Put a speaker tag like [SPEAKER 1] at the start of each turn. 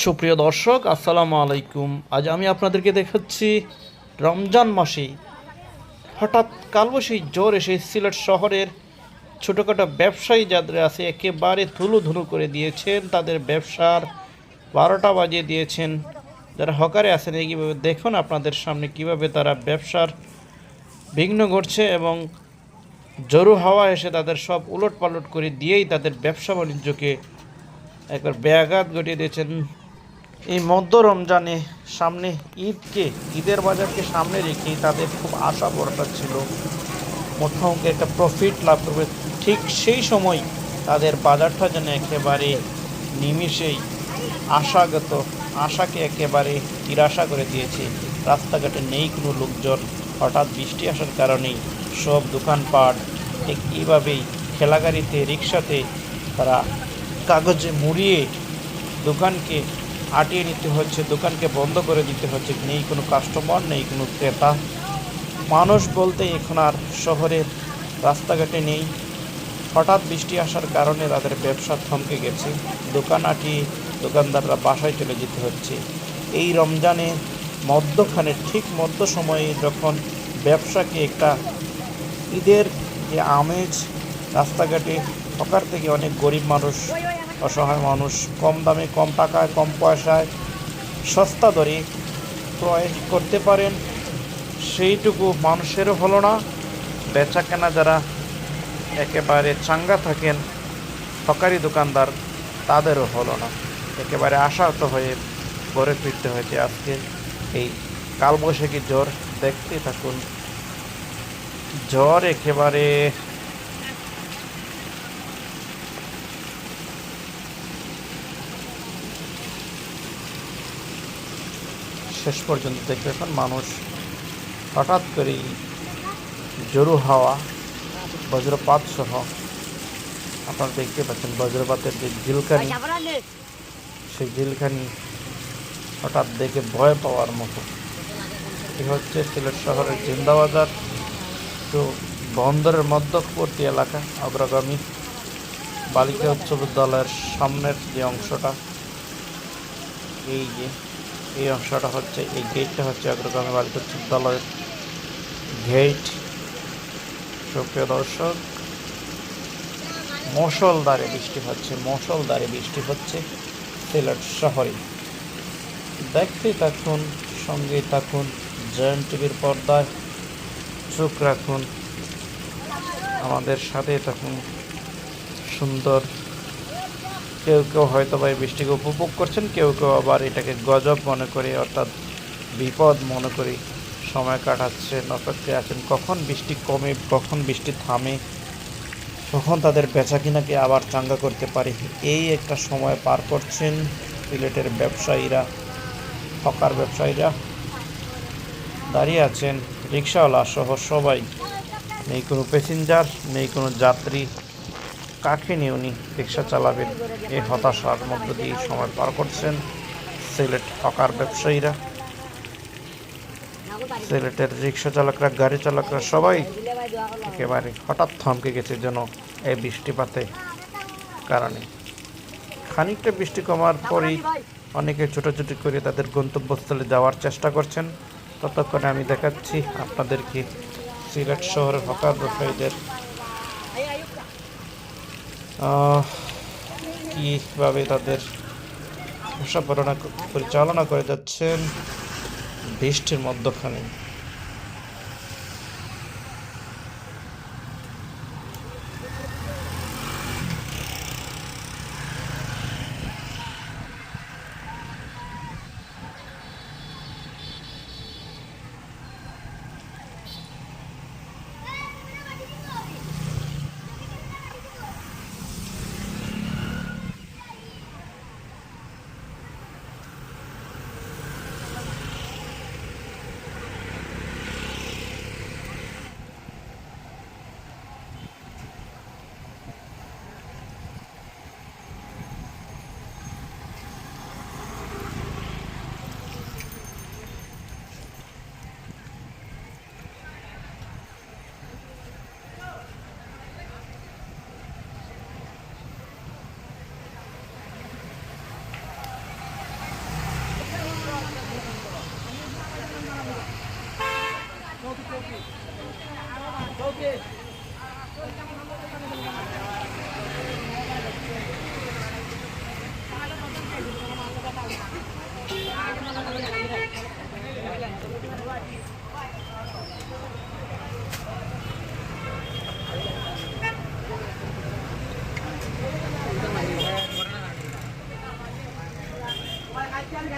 [SPEAKER 1] সুপ্রিয় দর্শক, আসসালামু আলাইকুম। আজ আমি আপনাদেরকে দেখাচ্ছি রমজান মাসে হঠাৎ কালবৈশাখী জ্বর এসে সিলেট শহরের ছোটোখাটো ব্যবসায়ী যাদের আছে একেবারে ধুলো করে দিয়েছেন, তাদের ব্যবসার 12টা বাজিয়ে দিয়েছেন। যারা হকারে আছেন এইভাবে দেখুন আপনাদের সামনে কিভাবে তারা ব্যবসার বিঘ্ন ঘটছে এবং জোরু হাওয়া এসে তাদের সব উলটপালট করে দিয়েই তাদের ব্যবসা বাণিজ্যকে একবার ব্যাঘাত ঘটিয়ে দিয়েছেন। এই মধ্য রমজানে সামনে ঈদের বাজারকে সামনে রেখেই তাদের খুব আশা ভরসা ছিল মোটামুটি একটা প্রফিট লাভ করবে। ঠিক সেই সময় তাদের বাজারটা যেন একেবারে নিমিষেই আশাকে একেবারে নিরাশা করে দিয়েছে। রাস্তাঘাটে নেই কোনো লোকজন, হঠাৎ বৃষ্টি আসার কারণেই সব দোকানপাট ঠিক এইভাবেই ঠেলাগাড়িতে রিক্সাতে তারা কাগজে মুড়িয়ে দোকানকে আটিয়ে নিতে হচ্ছে, দোকানকে বন্ধ করে দিতে হচ্ছে। নেই কোনো কাস্টমার, নেই কোনো ক্রেতা, মানুষ বলতে এখন আর শহরের রাস্তাঘাটে নেই। হঠাৎ বৃষ্টি আসার কারণে তাদের ব্যবসা থমকে গেছে, দোকান আটিয়ে দোকানদাররা বাসায় চলে যেতে হচ্ছে। এই রমজানের মধ্যখানে ঠিক মধ্য সময়ে যখন ব্যবসাকে একটা ঈদের যে আমেজ, রাস্তাঘাটে হকার থেকে অনেক গরিব মানুষ, অসহায় মানুষ কম দামে, কম টাকায়, কম পয়সায়, সস্তা দরে ক্রয় করতে পারেন, সেইটুকু মানুষেরও হলো না। বেচা কেনা যারা একেবারে চাঙ্গা থাকেন হকারি দোকানদার, তাদেরও হলো না। একেবারে আশাহত হয়ে ঘরে ফিরতে হয়েছে আজকে এই কালবৈশাখী জ্বর। দেখতে থাকুন, জ্বর একেবারে শেষ পর্যন্ত দেখতে এখন মানুষ হঠাৎ করেই জোরু হাওয়া, বজ্রপাত সহ আপনারা দেখতে পাচ্ছেন বজ্রপাতের যে ঝিলকানি, সেই ঝিলকানি হঠাৎ দেখে ভয় পাওয়ার মতো। এ হচ্ছে সিলেট শহরের জিন্দাবাজার, তো বন্দরের মধ্যবর্তী এলাকা, অগ্রগামী বালিকা উচ্চ বিদ্যালয়ের সামনের যে অংশটা, এই অংশটা হচ্ছে, এই গেটটা হচ্ছে অগ্রগামী বালিকা উচ্চ বিদ্যালয়ের গেট। সুপ্রিয় দর্শক, মুষলধারে বৃষ্টি হচ্ছে সিলেট শহরে। দেখতে থাকুন, সঙ্গে থাকুন, জয়েন্ট টিভির পর্দায় চোখ রাখুন, আমাদের সাথে থাকুন। সুন্দর, কেউ হয়তো বা এই বৃষ্টিকে উপভোগ করছেন, কেউ আবার এটাকে গজব মনে করে, অর্থাৎ বিপদ মনে করে সময় কাটাচ্ছেন, অপেক্ষায় আছেন কখন বৃষ্টি কমে, কখন বৃষ্টি থামে, কখন তাদের বেচাকিনাকে আবার চাঙ্গা করতে পারে। এই একটা সময় পার করছেন সিলেটের ব্যবসায়ীরা, হকার ব্যবসায়ীরা দাঁড়িয়ে আছেন, রিক্সাওয়ালা সহ সবাই। নেই কোনো প্যাসেঞ্জার, নেই কোনো যাত্রী, কাকে নিয়ে উনি রিক্সা চালাবেন, এই হতাশার মধ্য দিয়ে সময় পার করছেন সিলেট হকার ব্যবসায়ীরা। সিলেটের রিক্সা চালকরা, গাড়ি চালকরা সবাই একেবারে হঠাৎ থমকে গেছে যেন এই বৃষ্টিপাতের কারণে। খানিকটা বৃষ্টি কমার পরেই অনেকে ছোটাছুটি করে তাদের গন্তব্যস্থলে যাওয়ার চেষ্টা করছেন। ততক্ষণে আমি দেখাচ্ছি আপনাদেরকে সিলেট শহরের হকার ব্যবসায়ীদের কীভাবে তাদের ব্যবসা পরিচালনা করে যাচ্ছেন বৃষ্টির মধ্যখানে।
[SPEAKER 2] Aku